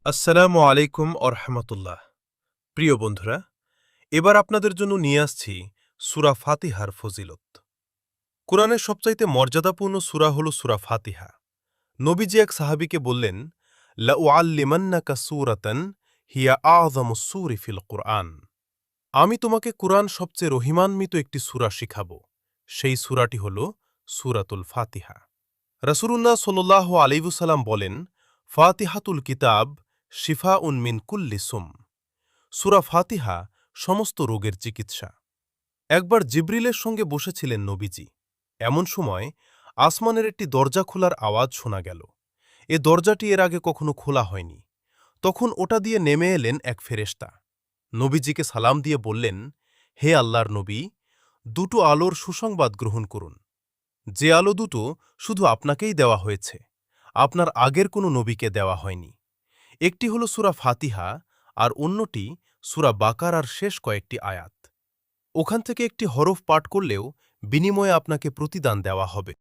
আসসালামু আলাইকুম আরহামতুল্লাহ। প্রিয় বন্ধুরা, এবার আপনাদের জন্য নিয়ে আসছি সূরা ফাতিহার ফজিলত। কুরআনের সবচাইতে মর্যাদাপূর্ণ সূরা হল সূরা ফাতিহা। নবীজি এক সাহাবীকে বললেন, লাউআল্লিমান্নাকা সূরাতান হিয়া আযমুস সূরি ফিল কুরআন। আমি তোমাকে কুরআন সবচেয়ে রহিমান্বিত একটি সূরা শিখাব। সেই সূরাটি হল সূরাতুল ফাতিহা। রাসূলুল্লাহ সাল্লাল্লাহু আলাইহি ওয়াসাল্লাম বলেন, ফাতিহাতুল কিতাব শিফাউন মিন কুল্লি সুম। সূরা ফাতিহা সমস্ত রোগের চিকিৎসা। একবার জিবরিলের সঙ্গে বসেছিলেন নবীজি। এমন সময় আসমানের একটি দরজা খোলার আওয়াজ শোনা গেল। এ দরজাটি এর আগে কখনো খোলা হয়নি। তখন ওটা দিয়ে নেমে এলেন এক ফেরেশতা। নবীজিকে সালাম দিয়ে বললেন, হে আল্লাহর নবী, দুটো আলোর সুসংবাদ গ্রহণ করুন। যে আলো দুটো শুধু আপনাকেই দেওয়া হয়েছে, আপনার আগের কোনো নবীকে দেওয়া হয়নি। একটি হল সূরা ফাতিহা আর অন্যটি সূরা বাকারার শেষ কয়েকটি আয়াত। ওখান থেকে একটি হরফ পাঠ করলেও বিনিময়ে আপনাকে প্রতিদান দেওয়া হবে।